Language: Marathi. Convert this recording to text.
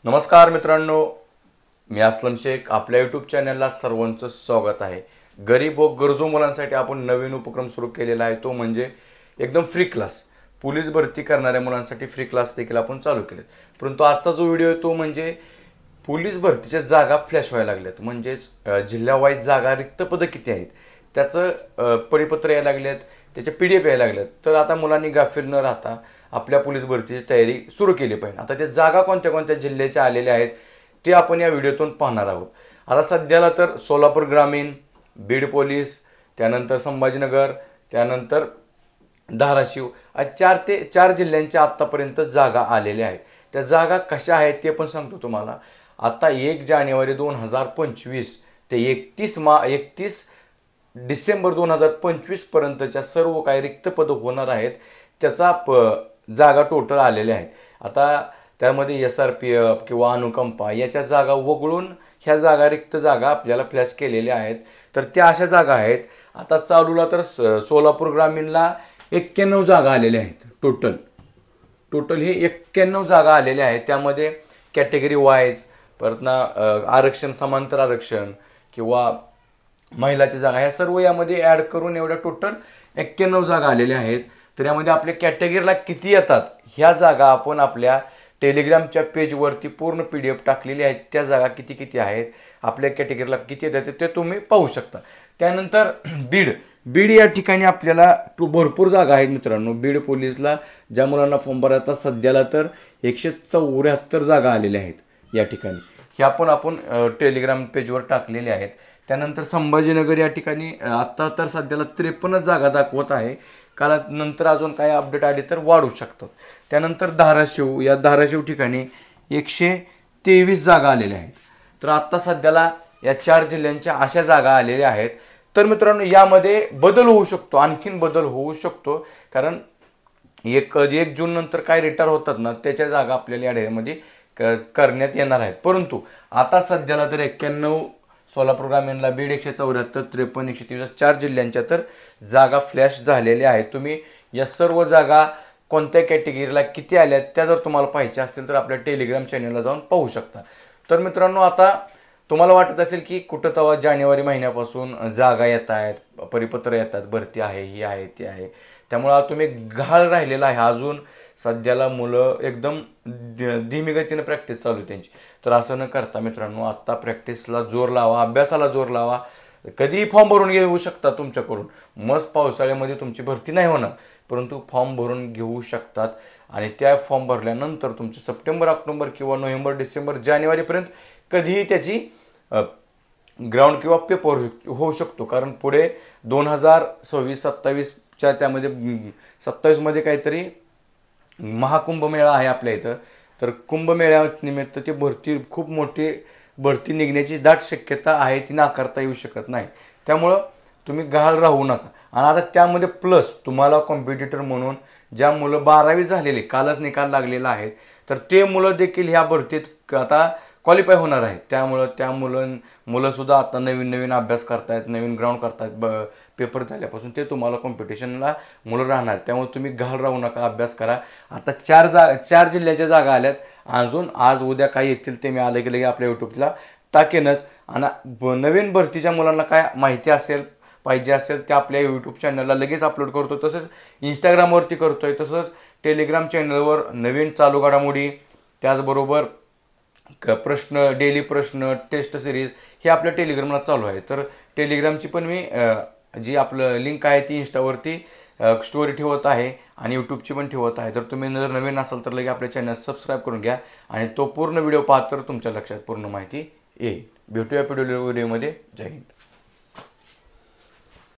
नमस्कार मित्रांनो, मी असलम शेख. आपल्या यूट्यूब चॅनलला सर्वांचं स्वागत आहे. गरीब व गरजू मुलांसाठी आपण नवीन उपक्रम सुरू केलेला आहे, तो म्हणजे एकदम फ्री क्लास. पोलीस भरती करणाऱ्या मुलांसाठी फ्री क्लास देखील आपण चालू केले. परंतु आजचा जो व्हिडिओ आहे तो म्हणजे पोलीस भरतीच्या जागा फ्लॅश व्हायला लागल्यात, म्हणजेच जिल्ह्यावाईज जागा रिक्त पदं किती आहेत त्याचं परिपत्र यायला लागलेत, त्याचे PDF यायला लागलेत. तर आता मुलांनी गाफील न राहता आपल्या पोलीस भरतीची तयारी सुरू केली पाहिजे. आता त्या जागा कोणत्या कोणत्या जिल्ह्याच्या आलेल्या आहेत ते आपण या व्हिडिओतून पाहणार आहोत. आता सध्याला तर सोलापूर ग्रामीण, बीड पोलीस, त्यानंतर संभाजीनगर, त्यानंतर धाराशिव, 4 जिल्ह्यांच्या आत्तापर्यंत जागा आलेल्या आहेत. त्या जागा कशा आहेत ते पण सांगतो तुम्हाला. आता 1 जानेवारी 2025 ते 31 डिसेंबर 2025 पर्यंतच्या सर्व काही रिक्त पदं होणार आहेत त्याचा जागा टोटल आलेल्या आहेत. आता त्यामध्ये SRPF किंवा अनुकंपा याच्या जागा वगळून ह्या जागा रिक्त जागा आपल्याला फ्लॅश केलेल्या आहेत. तर त्या अशा जागा आहेत. आता चालूला तर सोलापूर ग्रामीणला 91 जागा आलेल्या आहेत. टोटल हे 91 जागा आलेल्या आहेत. त्यामध्ये कॅटेगरी वाईज परत आरक्षण, समांतर आरक्षण किंवा महिलाच्या जागा ह्या सर्व यामध्ये ॲड करून एवढ्या टोटल 91 जागा आलेल्या आहेत. तर यामध्ये आपल्या कॅटेगरीला किती येतात ह्या जागा आपण आपल्या टेलिग्रामच्या पेजवरती पूर्ण PDF टाकलेली आहेत. त्या जागा किती आहेत, आपल्या कॅटेगरीला किती येतात ते तुम्ही पाहू शकता. त्यानंतर बीड या ठिकाणी आपल्याला भरपूर जागा आहेत मित्रांनो. बीड पोलीसला ज्या मुलांना फॉर्म भरायचा सध्याला तर 174 जागा आलेल्या आहेत या ठिकाणी. ह्या पण आपण टेलिग्राम पेजवर टाकलेले आहेत. त्यानंतर संभाजीनगर या ठिकाणी आत्ता तर सध्याला 53 जागा दाखवत आहे. काला नंतर अजून काही अपडेट आली तर वाढू शकतात. त्यानंतर धाराशिव ठिकाणी 123 जागा आलेल्या आहेत. तर आत्ता सध्याला या 4 जिल्ह्यांच्या अशा जागा आलेल्या आहेत. तर मित्रांनो यामध्ये बदल होऊ शकतो, आणखीन बदल होऊ शकतो, कारण 1 जून नंतर काय रिटायर होतात ना त्याच्या जागा आपल्याला या डेमध्ये करण्यात येणार आहेत. परंतु आता सध्याला तर 91 सोलापूर ग्रामीणला, बीड 174, 53, 123 4 जिल्ह्यांच्या तर जागा फ्लॅश झालेल्या आहेत. तुम्ही या सर्व जागा कोणत्या कॅटेगरीला किती आल्या त्या जर तुम्हाला पाहिजे असतील तर आपल्या टेलिग्राम चॅनलला जाऊन पाहू शकता. तर मित्रांनो आता तुम्हाला वाटत असेल की कुठं तेव्हा जानेवारी महिन्यापासून जागा येत आहेत, परिपत्र येतात, भरती आहे, ही आहे, ती आहे, त्यामुळे तुम्ही गहाळ राहिलेला आहे. अजून सध्याला मुलं एकदम धीमी गतीने प्रॅक्टिस चालू आहे त्यांची. तर असं न करता मित्रांनो आता प्रॅक्टिसला जोर लावा, अभ्यासाला जोर लावा. कधीही फॉर्म भरून घेऊ शकता तुमच्याकडून. मस्त पावसाळ्यामध्ये तुमची भरती नाही होणार, परंतु फॉर्म भरून घेऊ शकतात. आणि त्या फॉर्म भरल्यानंतर तुमचे सप्टेंबर, ऑक्टोबर किंवा नोव्हेंबर, डिसेंबर, जानेवारीपर्यंत कधीही त्याची ग्राउंड किंवा पेपर होऊ शकतो. कारण पुढे 2026-27च्या त्यामध्ये 27मध्ये काहीतरी महाकुंभमेळा आहे आपल्या इथं. तर कुंभमेळ्यानिमित्त ती भरती खूप मोठी भरती निघण्याची दाट शक्यता आहे, ती नाकारता येऊ शकत नाही. त्यामुळं तुम्ही गहाळ राहू नका. आणि आता त्यामध्ये प्लस तुम्हाला कॉम्पिटिटर म्हणून ज्या मुलं 12वी झालेले, कालच निकाल लागलेला आहे, तर ते मुलं देखील ह्या भरतीत आता क्वालिफाय होणार आहेत. त्यामुळं त्या मुलंसुद्धा आता नवीन अभ्यास करतायत, नवीन ग्राउंड करतायत. पेपर झाल्यापासून ते तुम्हाला कॉम्पिटिशनला मुलं राहणार. त्यामुळे तुम्ही गहाळ राहू नका, अभ्यास करा. आता 4 जिल्ह्याच्या जागा आल्यात. अजून आज उद्या काय येतील ते मी आलं की लगे आपल्या यूट्यूबला टाकेनच. आणि नवीन भरतीच्या मुलांना काय माहिती पाहिजे असेल ते आपल्या यूट्यूब चॅनलला लगेच अपलोड करतो. तसंच इंस्टाग्रामवरती करतोय, तसंच टेलिग्राम चॅनलवर नवीन चालू घडामोडी, त्याचबरोबर डेली प्रश्न, टेस्ट सिरीज हे आपल्या टेलिग्रामला चालू आहे. तर टेलिग्रामची पण मी जी आपलं लिंक आहे ती इंस्टावरती स्टोरी ठेवत आहे आणि यूट्यूबची पण ठेवत आहे. तर तुम्ही जर नवीन असाल तर लगे आपल्या चॅनल सबस्क्राईब करून घ्या आणि तो पूर्ण व्हिडिओ पाहत तर तुमच्या लक्षात पूर्ण माहिती येईल. भेटूया व्हिडिओमध्ये. जय हिंद.